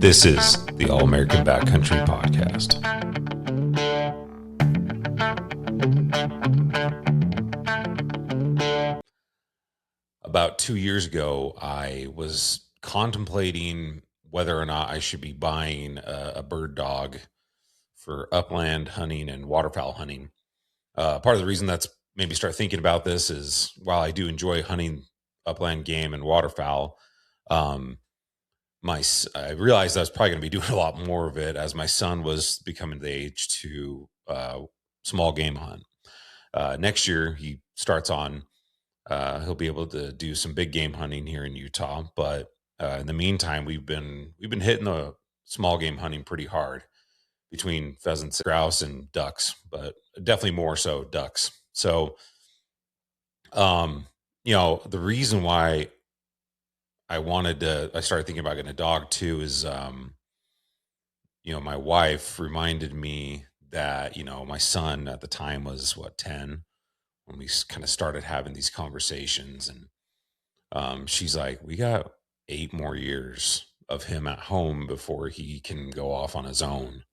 This is the All American Backcountry Podcast. About 2 years ago, I was contemplating whether or not I should be buying a bird dog for upland hunting and waterfowl hunting. Part of the reason that's made me start thinking about this is while I do enjoy hunting upland game and waterfowl, um, I realized I was probably going to be doing a lot more of it as my son was becoming the age to small game hunt. Next year he starts on. He'll be able to do some big game hunting here in Utah, but in the meantime, we've been hitting the small game hunting pretty hard between pheasants, grouse, and ducks, but definitely more so ducks. So, the reason why I started thinking about getting a dog too is, my wife reminded me that, my son at the time was 10 when we kind of started having these conversations. And she's like, we got 8 more years of him at home before he can go off on his own.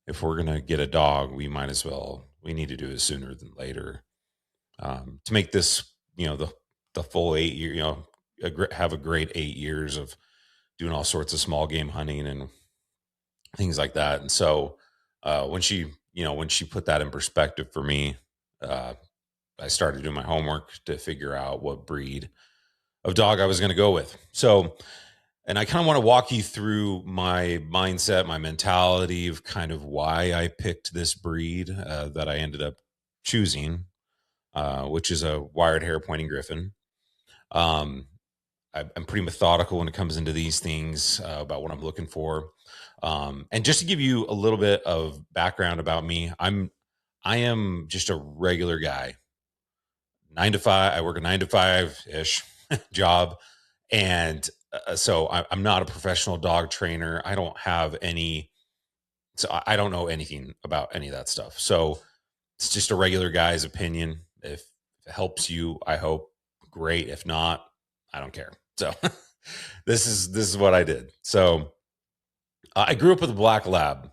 If we're going to get a dog, we need to do it sooner than later, to make this, the full 8 year, have a great 8 years of doing all sorts of small game hunting and things like that. And so, when she put that in perspective for me, I started doing my homework to figure out what breed of dog I was going to go with. So, and I kind of want to walk you through my mindset, my mentality of kind of why I picked this breed that I ended up choosing, which is a Wirehaired Pointing Griffon. I'm pretty methodical when it comes into these things about what I'm looking for. And just to give you a little bit of background about me, I am just a regular guy. 9 to 5. I work a 9 to 5-ish job. And so I'm not a professional dog trainer. I don't have any, so I don't know anything about any of that stuff. So it's just a regular guy's opinion. If it helps you, I hope, great. If not, I don't care. So this is what I did. So I grew up with a black lab.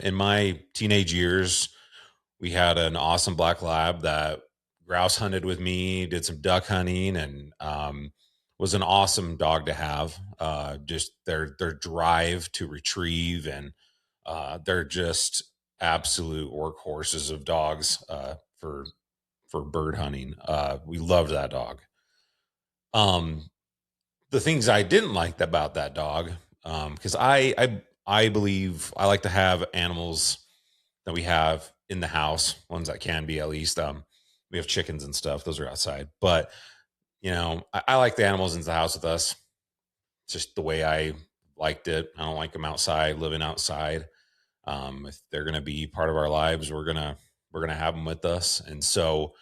In my teenage years, we had an awesome black lab that grouse hunted with me, did some duck hunting, and was an awesome dog to have. Just their drive to retrieve, and they're just absolute workhorses of dogs for bird hunting. We loved that dog. The things I didn't like about that dog, because I believe I like to have animals that we have in the house, ones that can be at least. We have chickens and stuff; those are outside. But I like the animals in the house with us. It's just the way I liked it. I don't like them outside, living outside. If they're going to be part of our lives, we're gonna have them with us. And so,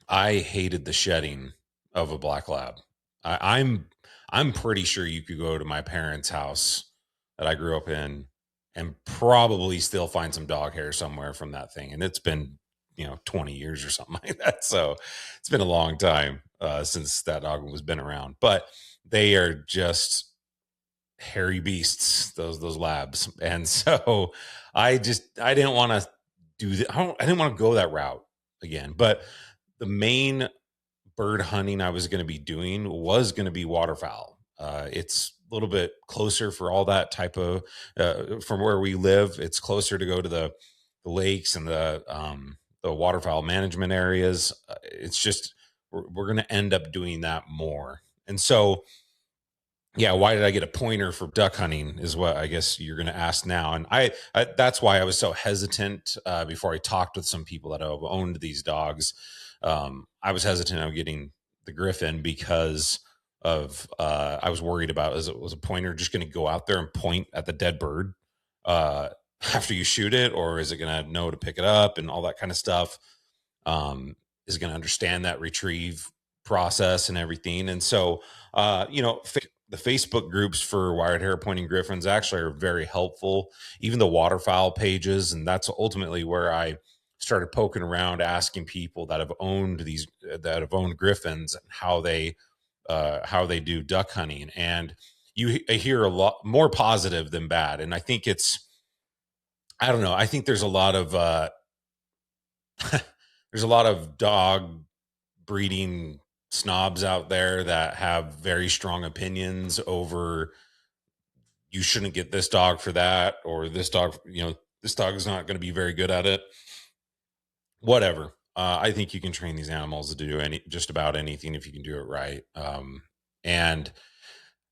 I hated the shedding of a black lab. I'm pretty sure you could go to my parents' house that I grew up in and probably still find some dog hair somewhere from that thing. And it's been 20 years or something like that. So it's been a long time since that dog was been around, but they are just hairy beasts, those labs. And so I didn't want to do that. I didn't want to go that route again, but the main bird hunting I was going to be doing was going to be waterfowl. It's a little bit closer for all that type of, from where we live. It's closer to go to the lakes and the waterfowl management areas. It's just, we're going to end up doing that more. And so, yeah, why did I get a pointer for duck hunting is what I guess you're going to ask now. And I that's why I was so hesitant before I talked with some people that have owned these dogs. I was hesitant on getting the Griffin because of I was worried about, was a pointer just going to go out there and point at the dead bird after you shoot it, or is it going to know to pick it up and all that kind of stuff? Is it going to understand that retrieve process and everything? And so, the Facebook groups for Wirehaired Pointing Griffons actually are very helpful. Even the waterfowl pages, and that's ultimately where I started poking around, asking people that have owned Griffins, how they do duck hunting. And I hear a lot more positive than bad. And I think I don't know. I think there's a lot of, there's a lot of dog breeding snobs out there that have very strong opinions over, you shouldn't get this dog for that, or this dog, this dog is not going to be very good at it. Whatever. I think you can train these animals to do just about anything if you can do it right. And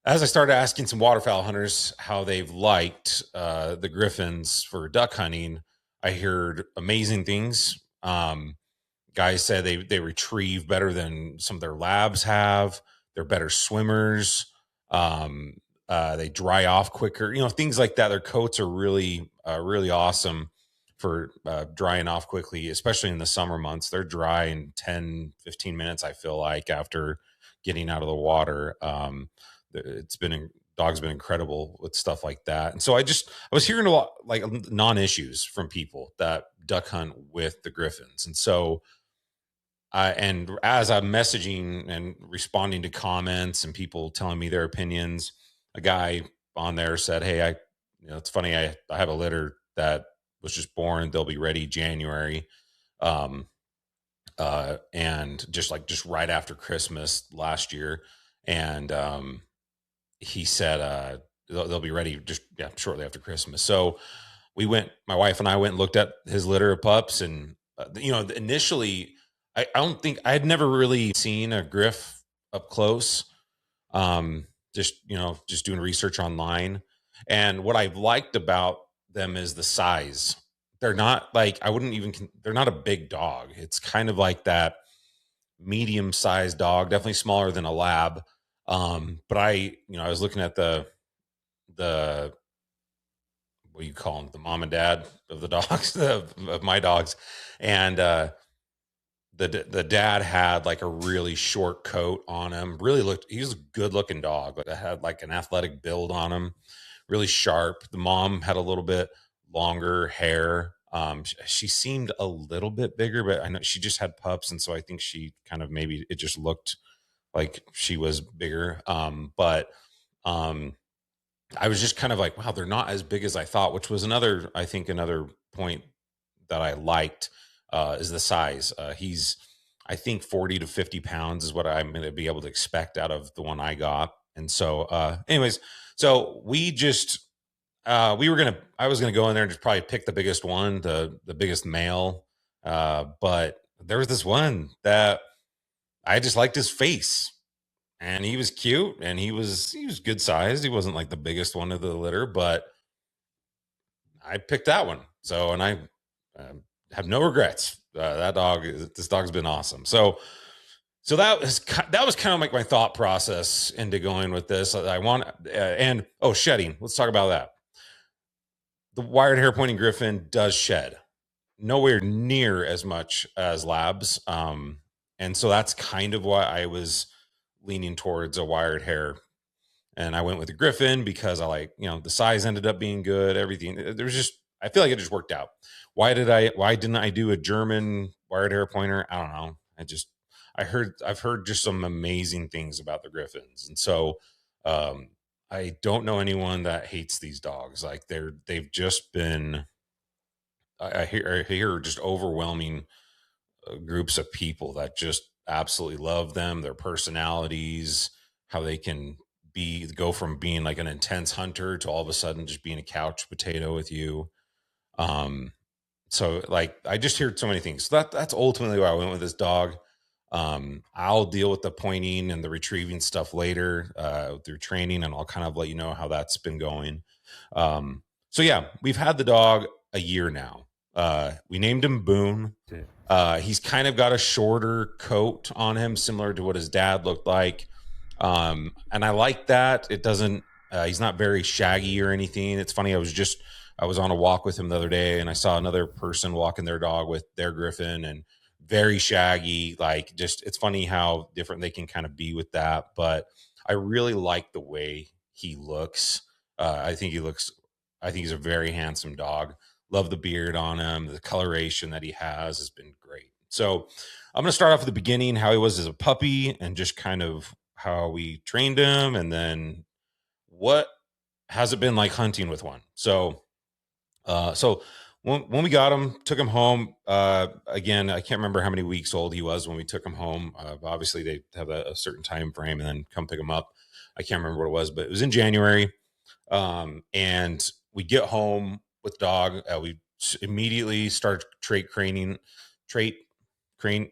as I started asking some waterfowl hunters how they've liked the Griffins for duck hunting, I heard amazing things. Guys said they retrieve better than some of their labs have. They're better swimmers. They dry off quicker. Things like that. Their coats are really really awesome for drying off quickly, especially in the summer months. They're dry in 10-15 minutes, I feel like, after getting out of the water. Dog's been incredible with stuff like that. And so I was hearing a lot like non-issues from people that duck hunt with the Griffins. And so and as I'm messaging and responding to comments and people telling me their opinions, a guy on there said, "Hey, it's funny. I have a litter that was just born. They'll be ready January." And just right after Christmas last year. And, he said, they'll be ready shortly after Christmas. So my wife and I went and looked at his litter of pups. And, initially I don't think I had never really seen a Griff up close. Just doing research online. And what I've liked about them is the size. They're not like, they're not a big dog. It's kind of like that medium sized dog, definitely smaller than a lab. But I was looking at the what do you call them, the mom and dad of the dogs, of my dogs, and the dad had like a really short coat on him. He was a good looking dog, but had like an athletic build on him, really sharp. The mom had a little bit longer hair. She seemed a little bit bigger, but I know she just had pups, and so I think she kind of, maybe it just looked like she was bigger. But I was just kind of like, wow, they're not as big as I thought, which was another point that I liked, is the size. He's, I think 40 to 50 pounds is what I'm going to be able to expect out of the one I got. And so, anyways, so I was going to go in there and just probably pick the biggest one, the biggest male. But there was this one that I just liked his face, and he was cute, and he was good sized. He wasn't like the biggest one of the litter, but I picked that one. So, and I have no regrets. This dog's been awesome. So that was kind of like my thought process into going with this. Shedding. Let's talk about that. The wired hair pointing Griffin does shed, nowhere near as much as labs. And so that's kind of why I was leaning towards a wired hair. And I went with the Griffin because I like, the size ended up being good. Everything. I feel like it just worked out. Why didn't I do a German wired hair pointer? I don't know. I've heard just some amazing things about the Griffins. And so, I don't know anyone that hates these dogs. Like they've just been, I hear just overwhelming groups of people that just absolutely love them, their personalities, how they can go from being like an intense hunter to all of a sudden just being a couch potato with you. So like I just heard so many things. So that's ultimately why I went with this dog. I'll deal with the pointing and the retrieving stuff later through training, and I'll kind of let you know how that's been going. So yeah, we've had the dog a year now. We named him Boone. He's kind of got a shorter coat on him, similar to what his dad looked like. And I like that. It doesn't, he's not very shaggy or anything. It's funny. I was on a walk with him the other day, and I saw another person walking their dog with their Griffin, and very shaggy. Like, just, it's funny how different they can kind of be with that. But I really like the way he looks. I think he's a very handsome dog. Love the beard on him. The coloration that he has been great. So I'm going to start off at the beginning, how he was as a puppy, and just kind of how we trained him, and then what has it been like hunting with one? So when we got him, took him home. Again, I can't remember how many weeks old he was when we took him home. Obviously, they have a certain time frame, and then come pick him up. I can't remember what it was, but it was in January. And we get home with dog. We immediately start training him.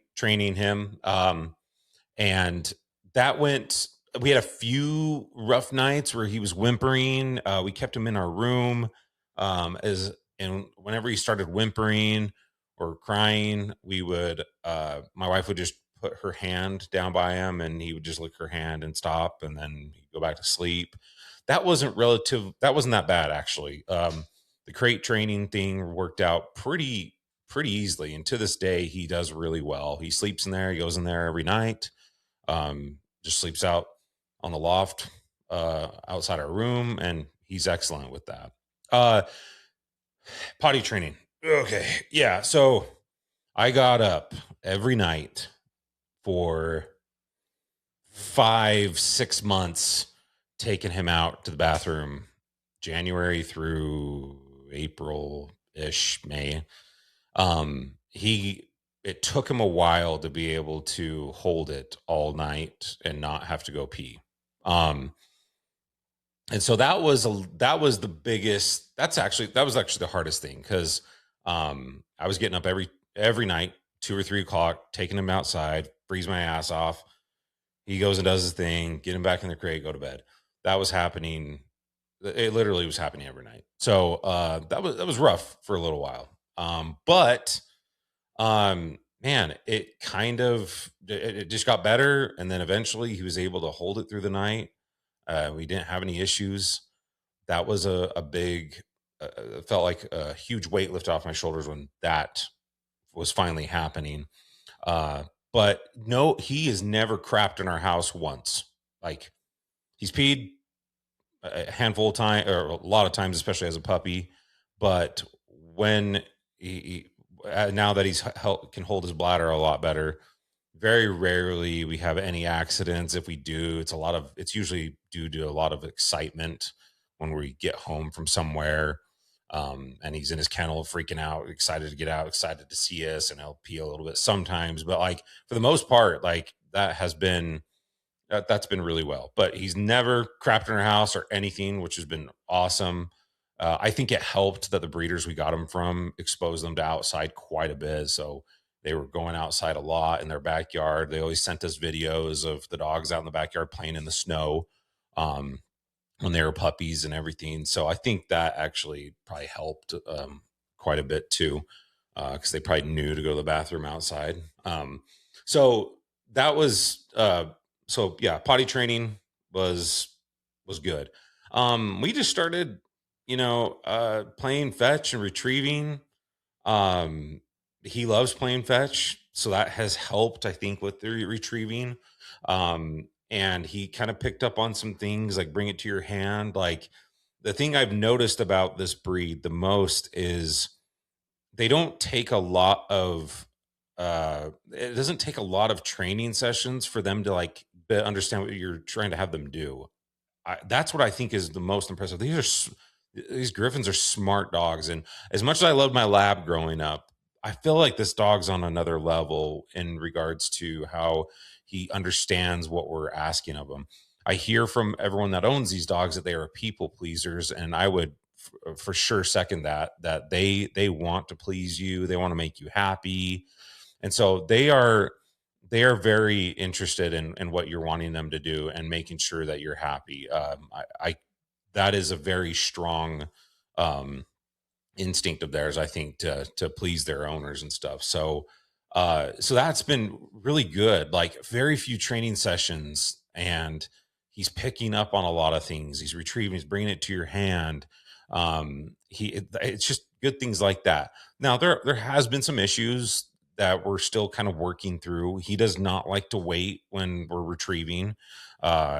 And that went. We had a few rough nights where he was whimpering. We kept him in our room. As and whenever he started whimpering or crying, we would. My wife would just put her hand down by him, and he would just lick her hand and stop, and then he'd go back to sleep. That wasn't relative. That wasn't that bad actually. The crate training thing worked out pretty easily, and to this day, he does really well. He sleeps in there. He goes in there every night. Just sleeps out on the loft outside our room, and he's excellent with that. Potty training. Okay. Yeah. So I got up every night for 5, 6 months, taking him out to the bathroom, January through April ish, May. It took him a while to be able to hold it all night and not have to go pee. And so that was the biggest. That was actually the hardest thing, because I was getting up every night, 2 or 3 o'clock, taking him outside, freeze my ass off. He goes and does his thing, get him back in the crate, go to bed. That was happening. It literally was happening every night. So that was rough for a little while. But man, it just got better, and then eventually he was able to hold it through the night. We didn't have any issues. That was a big, felt like a huge weight lift off my shoulders when that was finally happening. But no, he has never crapped in our house once. Like, he's peed a handful of times, or a lot of times, especially as a puppy. But when now that can hold his bladder a lot better, very rarely we have any accidents. If we do, it's usually due to a lot of excitement when we get home from somewhere. And he's in his kennel freaking out, excited to get out, excited to see us, and he'll pee a little bit sometimes. But like, for the most part, like, that's been really well. But he's never crapped in our house or anything, which has been awesome. I think it helped that the breeders we got him from exposed them to outside quite a bit. So they were going outside a lot in their backyard. They always sent us videos of the dogs out in the backyard playing in the snow when they were puppies and everything. So I think that actually probably helped quite a bit too, because they probably knew to go to the bathroom outside. So that was so yeah, potty training was good. We just started, playing fetch and retrieving. He loves playing fetch, so that has helped, I think, with the retrieving. And he kind of picked up on some things like bring it to your hand. Like, the thing I've noticed about this breed the most is they don't take a lot of it doesn't take a lot of training sessions for them to like understand what you're trying to have them do. That's what I think is the most impressive. These Griffins are smart dogs, and as much as I loved my lab growing up, I feel like this dog's on another level in regards to how he understands what we're asking of him. I hear from everyone that owns these dogs that they are people pleasers, and I would for sure second that they want to please you, they want to make you happy, and so they are very interested in what you're wanting them to do and making sure that you're happy. I that is a very strong instinct of theirs, I think, to please their owners and stuff. So that's been really good. Like, very few training sessions, and he's picking up on a lot of things. He's retrieving, he's bringing it to your hand. It's just good things like that. Now there has been some issues that we're still kind of working through. He does not like to wait when we're retrieving.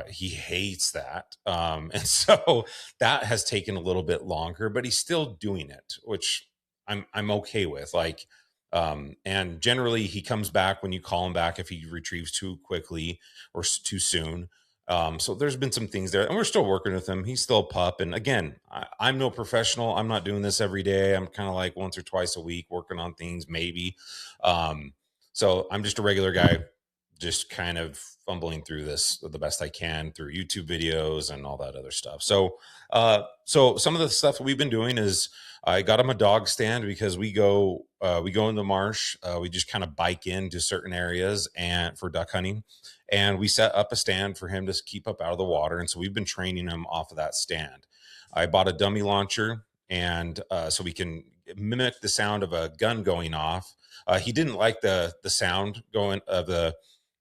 He hates that. And so that has taken a little bit longer, but he's still doing it, which I'm okay with. Like, and generally he comes back when you call him back if he retrieves too quickly or too soon. So there's been some things there, and we're still working with him. He's still a pup. And again, I'm no professional. I'm not doing this every day. I'm kind of like once or twice a week working on things, maybe. Um, so I'm just a regular guy, just kind of fumbling through this the best I can through YouTube videos and all that other stuff. So some of the stuff that we've been doing is I got him a dog stand because we go in the marsh. We just kind of bike into certain areas and for duck hunting, and we set up a stand for him to keep up out of the water. And so we've been training him off of that stand. I bought a dummy launcher, and so we can mimic the sound of a gun going off. He didn't like the sound going of the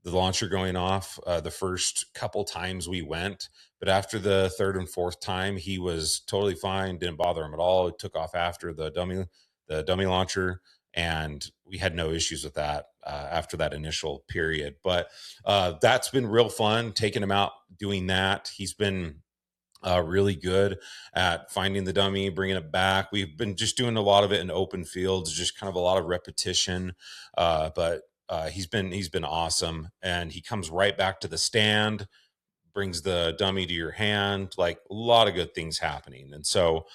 launcher going off the first couple times we went, but after the third and fourth time, he was totally fine. Didn't bother him at all. It took off after the dummy launcher, and we had no issues with that after that initial period. But that's been real fun taking him out doing that. He's been really good at finding the dummy, bringing it back. We've been just doing a lot of it in open fields, just kind of a lot of repetition. But he's been awesome, and he comes right back to the stand, brings the dummy to your hand, like a lot of good things happening. And so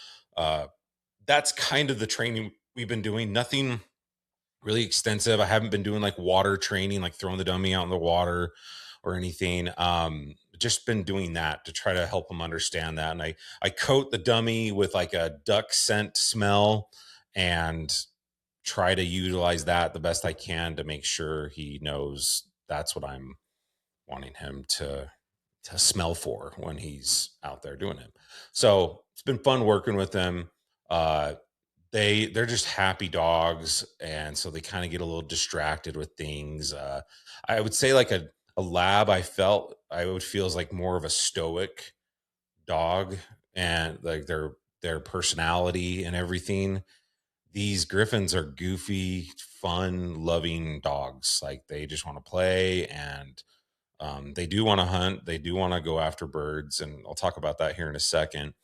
that's kind of the training we've been doing. Nothing really extensive. I haven't been doing like water training, like throwing the dummy out in the water or anything. Just been doing that to try to help them understand that. And I coat the dummy with like a duck scent smell and try to utilize that the best I can to make sure he knows that's what I'm wanting him to smell for when he's out there doing it. So it's been fun working with them. Uh, they're just happy dogs, and so they kind of get a little distracted with things. I would say like a lab, I would feel is like more of a stoic dog, and like their personality and everything. These Griffins are goofy, fun loving dogs. Like they just want to play, and they do want to hunt, they do want to go after birds, and I'll talk about that here in a second.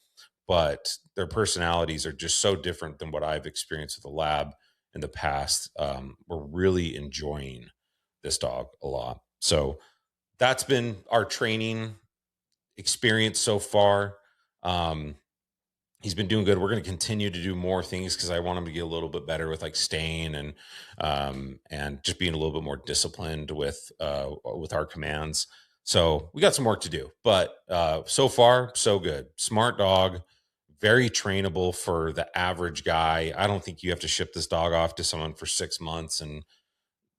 But their personalities are just so different than what I've experienced with the lab in the past. We're really enjoying this dog a lot. So that's been our training experience so far. Um, he's been doing good. We're going to continue to do more things because I want him to get a little bit better with like staying and just being a little bit more disciplined with our commands. So we got some work to do, but so far so good. Smart dog, very trainable for the average guy. I don't think you have to ship this dog off to someone for 6 months and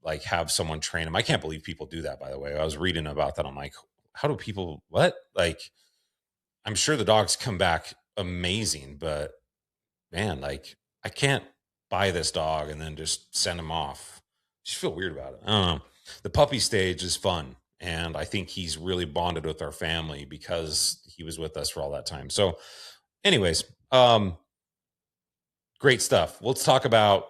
like have someone train him. I can't believe people do that, by the way. I was reading about that. I'm like, how do people what? Like, I'm sure the dogs come back amazing, but man, like I can't buy this dog and then just send him off. Just feel weird about it. I don't know. The puppy stage is fun, and I think he's really bonded with our family because he was with us for all that time. So, anyways, great stuff. Let's talk about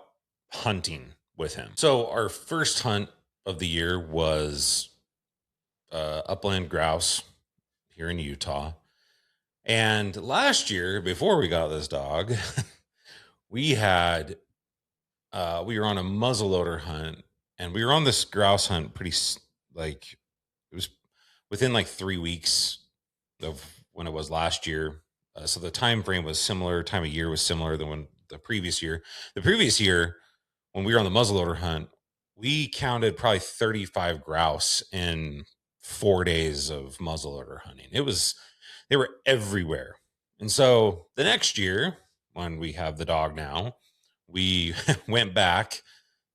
hunting with him. So, our first hunt of the year was upland grouse here in Utah. And last year, before we got this dog, we had we were on a muzzleloader hunt, and we were on this grouse hunt like it was within like 3 weeks of when it was last year. So the time frame was similar, time of year was similar than when the previous year. The previous year, when we were on the muzzleloader hunt, we counted probably 35 grouse in 4 days of muzzleloader hunting. They were everywhere. And so the next year, when we have the dog now, we went back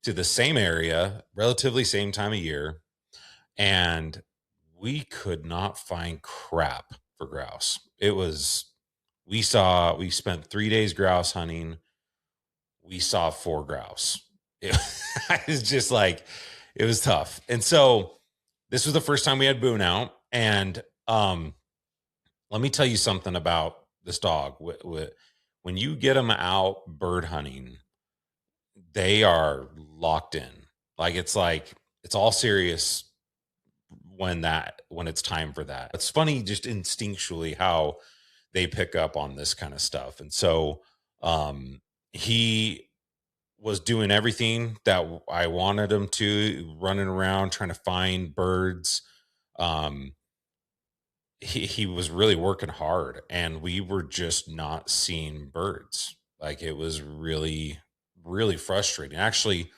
to the same area, relatively same time of year, and we could not find crap for grouse. We spent 3 days grouse hunting. We saw 4 grouse. It, it was just like, it was tough. And so this was the first time we had Boone out. And let me tell you something about this dog. When you get them out bird hunting, they are locked in. Like it's all serious when it's time for that. It's funny just instinctually how they pick up on this kind of stuff. And so he was doing everything that I wanted him to, running around trying to find birds. he was really working hard, and we were just not seeing birds. Like, it was really, really frustrating. Actually,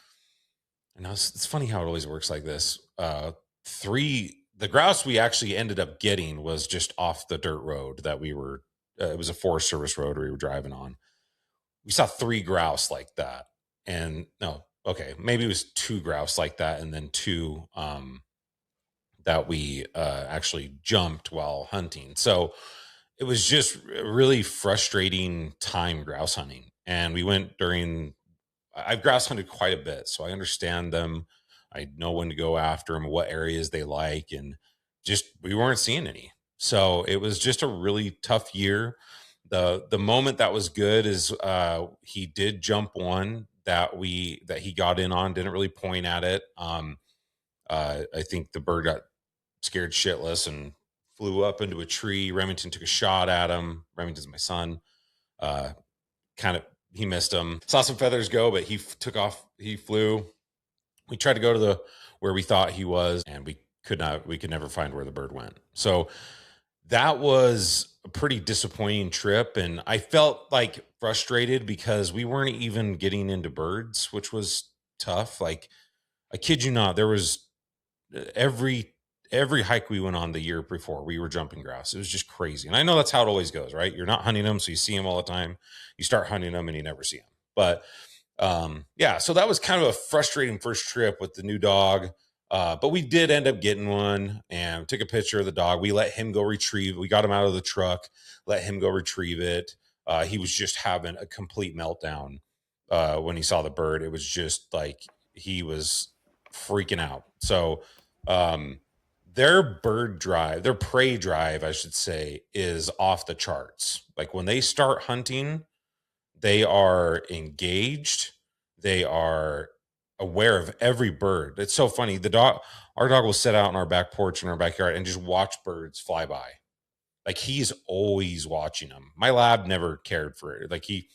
it's funny how it always works like this. The grouse we actually ended up getting was just off the dirt road that we were. It was a Forest Service road we were driving on. We saw three grouse like that, and no, okay, maybe it was two grouse like that, and then two that we actually jumped while hunting. So it was just a really frustrating time grouse hunting. And we went during, I've grouse hunted quite a bit, so I understand them. I know when to go after them, what areas they like, and just we weren't seeing any. So it was just a really tough year. The moment that was good is he did jump one that he got in on, didn't really point at it. I think the bird got scared shitless and flew up into a tree. Remington took a shot at him. Remington's my son. Uh, kind of, he missed him. Saw some feathers go, but he took off. He flew. We tried to go to the where we thought he was, and we could not. We could never find where the bird went. So that was a pretty disappointing trip, and I felt like frustrated because we weren't even getting into birds, which was tough. Like, I kid you not, there was every hike we went on the year before, we were jumping grouse. It was just crazy. And I know that's how it always goes, right? You're not hunting them, so you see them all the time. You start hunting them and you never see them. But yeah, so that was kind of a frustrating first trip with the new dog. But we did end up getting one and took a picture of the dog. We let him go retrieve. We got him out of the truck, let him go retrieve it. He was just having a complete meltdown when he saw the bird. It was just like he was freaking out. So their their prey drive, I should say, is off the charts. Like, when they start hunting, they are engaged. They are aware of every bird. It's so funny. Our dog will sit out on our back porch in our backyard and just watch birds fly by. Like, he's always watching them. My lab never cared for it. Like, he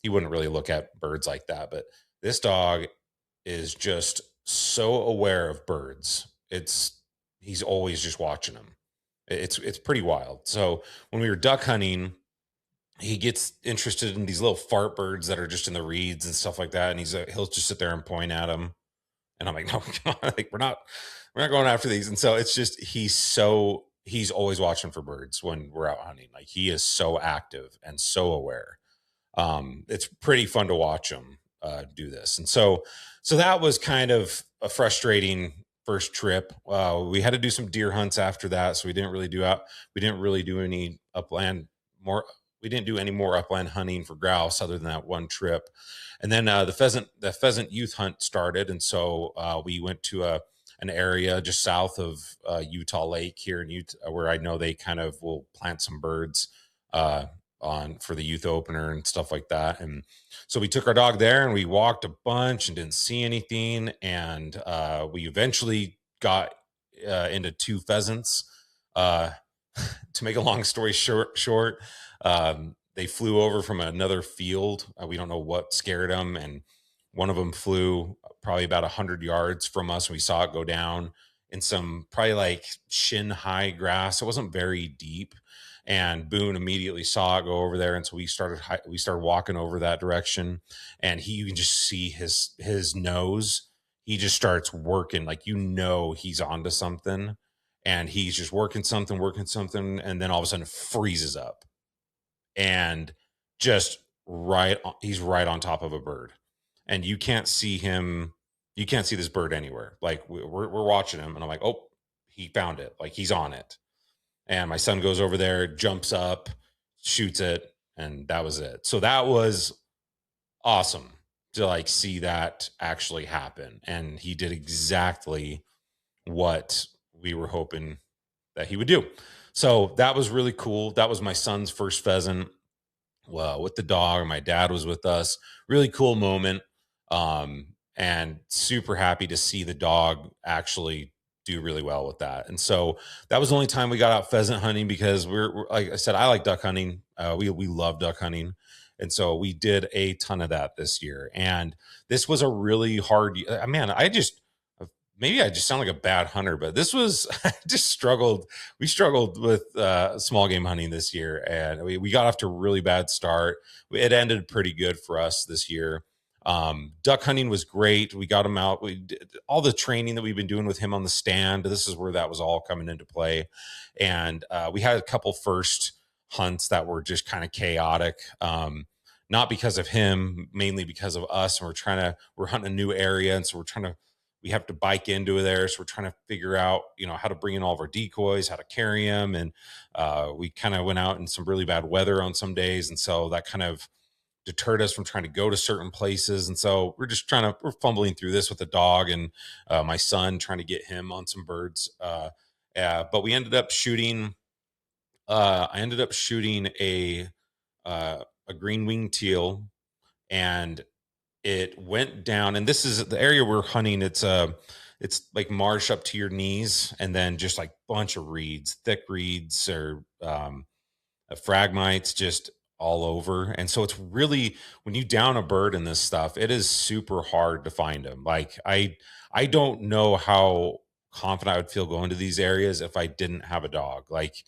wouldn't really look at birds like that, but this dog is just so aware of birds. He's always just watching them. It's pretty wild. So when we were duck hunting, he gets interested in these little fart birds that are just in the reeds and stuff like that, and he'll just sit there and point at them. And I'm like, no, come on, like, we're not going after these. And so it's just he's always watching for birds when we're out hunting. Like, he is so active and so aware. It's pretty fun to watch him do this. And so that was kind of a frustrating first trip. We had to do some deer hunts after that, so we didn't really do any upland more. We didn't do any more upland hunting for grouse other than that one trip. And then the pheasant youth hunt started, and so we went to an area just south of Utah Lake here in Utah, where I know they kind of will plant some birds on for the youth opener and stuff like that. And so we took our dog there and we walked a bunch and didn't see anything. And we eventually got into two pheasants. To make a long story short, they flew over from another field. We don't know what scared them, and one of them flew probably about 100 yards from us. We saw it go down in some probably like shin high grass. It wasn't very deep, and Boone immediately saw it go over there, and so we started walking over that direction. And you can just see his nose. He just starts working, like, he's onto something, and he's just working something, and then all of a sudden freezes up, and just he's right on top of a bird, and you can't see this bird anywhere. Like, we're watching him, and I'm like, oh, he found it, like, he's on it. And my son goes over there, jumps up, shoots it, and that was it. So that was awesome to, like, see that actually happen. And he did exactly what we were hoping that he would do. So that was really cool. That was my son's first pheasant, well, with the dog. My dad was with us. Really cool moment. And super happy to see the dog actually do really well with that. And so that was the only time we got out pheasant hunting, because we're like I said, I like duck hunting. We love duck hunting. And so we did a ton of that this year. And this was a really hard, man, maybe I just sound like a bad hunter, but this was I just struggled. We struggled with small game hunting this year, and we got off to a really bad start. It ended pretty good for us this year. Duck hunting was great. We got him out. We did all the training that we've been doing with him on the stand. This is where that was all coming into play, and we had a couple first hunts that were just kind of chaotic. Not because of him, mainly because of us. And we're hunting a new area, and so we have to bike into there. So we're trying to figure out, how to bring in all of our decoys, how to carry them. And we kind of went out in some really bad weather on some days. And so that kind of deterred us from trying to go to certain places. And so we're fumbling through this with the dog and my son, trying to get him on some birds. But we ended up shooting, I ended up shooting a green winged teal, and it went down. And this is the area we're hunting. It's like marsh up to your knees, and then just like bunch of reeds, thick reeds, or phragmites just all over. And so it's really, when you down a bird in this stuff, it is super hard to find them. Like I don't know how confident I would feel going to these areas if I didn't have a dog. Like,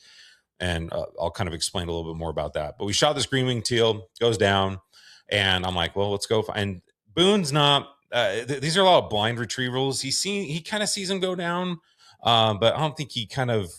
and I'll kind of explain a little bit more about that. But we shot this green wing teal, goes down, and I'm like, well, let's go. And Boone's not. These are a lot of blind retrievals. He kind of sees him go down, but I don't think he kind of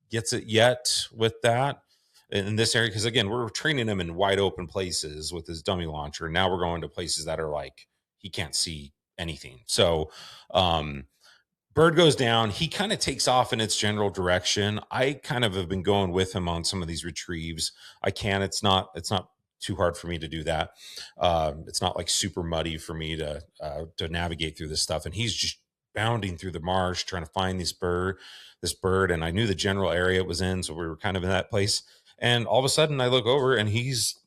gets it yet with that in this area, because again, we're training him in wide open places with his dummy launcher. Now we're going to places that are like he can't see anything. So bird goes down. He kind of takes off in its general direction. I kind of have been going with him on some of these retrieves. I can. It's not too hard for me to do that. It's not like super muddy for me to navigate through this stuff. And he's just bounding through the marsh trying to find this bird. And I knew the general area it was in, so we were kind of in that place. And all of a sudden, I look over and he's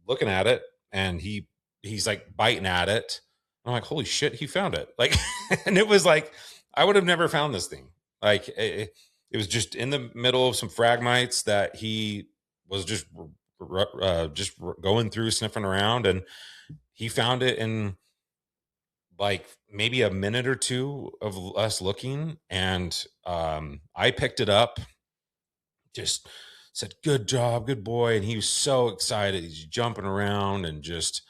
looking at it, and he's like biting at it. I'm like, holy shit, he found it! Like, and it was like, I would have never found this thing. Like it was just in the middle of some phragmites that he was just going through, sniffing around, and he found it in like maybe a minute or two of us looking. And I picked it up, just said, good job, good boy. And he was so excited. He's jumping around and just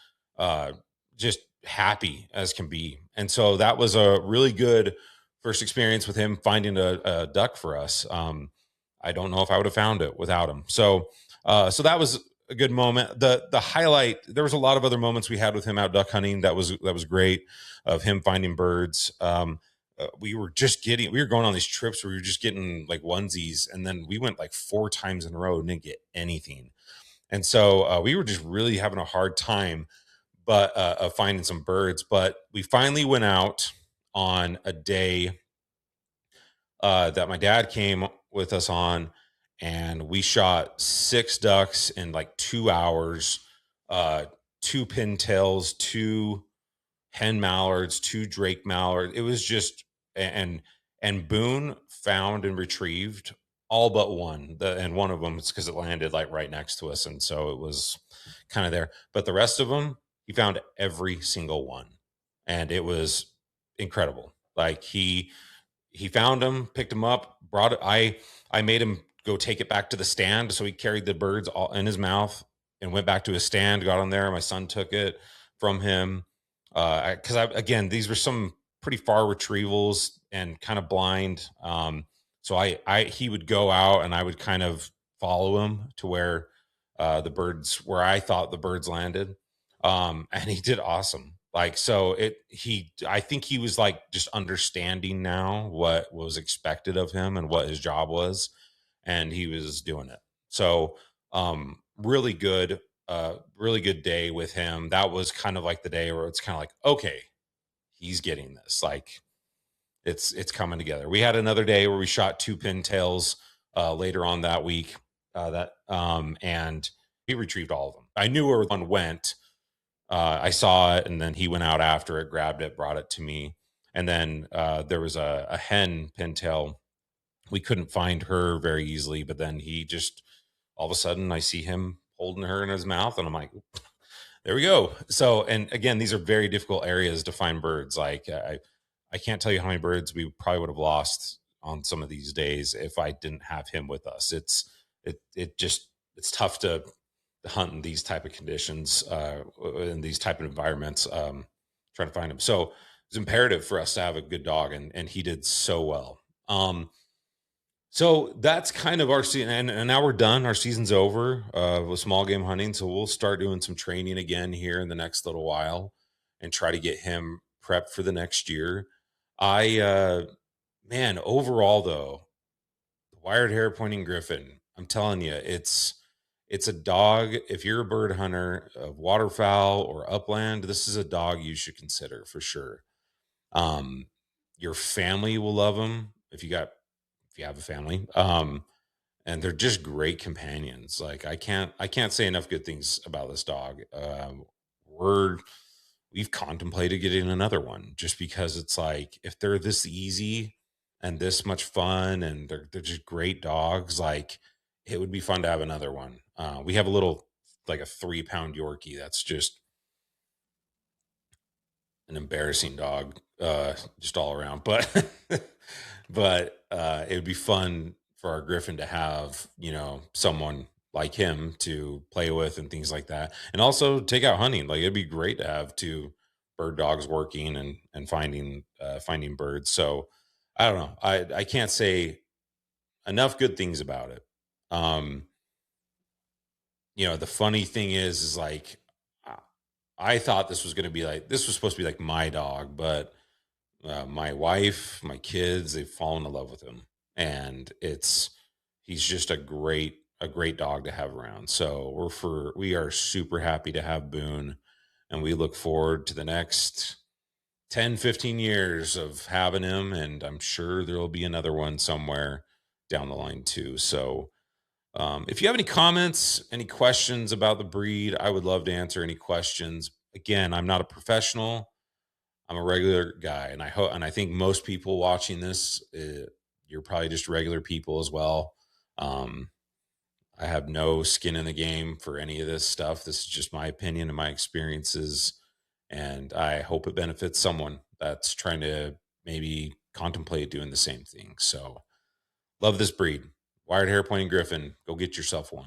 happy as can be. And so that was a really good first experience with him finding a duck for us. I don't know if I would have found it without him. So that was a good moment. The highlight, there was a lot of other moments we had with him out duck hunting. That was great, of him finding birds. We were going on these trips where we were just getting like onesies, and then we went like 4 times in a row and didn't get anything. And so we were just really having a hard time, but of finding some birds. But we finally went out on a day that my dad came with us on, and we shot 6 ducks in like 2 hours, 2 pintails, 2 hen mallards, 2 drake mallards. It was just, and Boone found and retrieved all but one. And one of them is because it landed like right next to us, and so it was kind of there. But the rest of them, he found every single one, and it was incredible. Like he found them, picked them up, brought it. I made him go take it back to the stand, so he carried the birds all in his mouth and went back to his stand, got on there. My son took it from him, because again, these were some pretty far retrievals and kind of blind. So he would go out, and I would kind of follow him to where where I thought the birds landed. And he did awesome. Like, so I think he was like just understanding now what was expected of him and what his job was, and he was doing it. So, really good day with him. That was kind of like the day where it's kind of like, okay, he's getting this. Like, it's coming together. We had another day where we shot 2 pintails later on that week. And he retrieved all of them. I knew where one went. I saw it, and then he went out after it, grabbed it, brought it to me. And then there was a hen pintail. We couldn't find her very easily, but then he just, all of a sudden, I see him holding her in his mouth, and I'm like, there we go. So, and again, these are very difficult areas to find birds. Like I can't tell you how many birds we probably would have lost on some of these days if I didn't have him with us. It's tough to hunt in these type of conditions, in these type of environments, trying to find him. So it's imperative for us to have a good dog, and he did so well. So that's kind of our season, and now we're done. Our season's over with small game hunting, so we'll start doing some training again here in the next little while, and try to get him prepped for the next year. I Man, overall though, the wired hair pointing griffin, I'm telling you, it's a dog. If you're a bird hunter of waterfowl or upland, this is a dog you should consider for sure. Um, your family will love them if you have a family. And they're just great companions. Like I can't say enough good things about this dog. We've contemplated getting another one just because it's like if they're this easy and this much fun and they're just great dogs, like it would be fun to have another one. We have a little like a 3 pound Yorkie that's just an embarrassing dog, just all around. But it would be fun for our Griffin to have, someone like him to play with and things like that, and also take out hunting. Like it'd be great to have two bird dogs working and finding birds. So I don't know. I can't say enough good things about it. Um, the funny thing is like I thought this was supposed to be like my dog, but my wife, my kids, they've fallen in love with him, and he's just a great dog to have around. So we are super happy to have Boone, and we look forward to the next 10, 15 years of having him, and I'm sure there'll be another one somewhere down the line too. So if you have any comments, any questions about the breed, I would love to answer any questions. Again, I'm not a professional. I'm a regular guy, and I think most people watching this, you're probably just regular people as well. Um, I have no skin in the game for any of this stuff. This is just my opinion and my experiences, and I hope it benefits someone that's trying to maybe contemplate doing the same thing. So, love this breed, wired hair pointing griffin. Go get yourself one.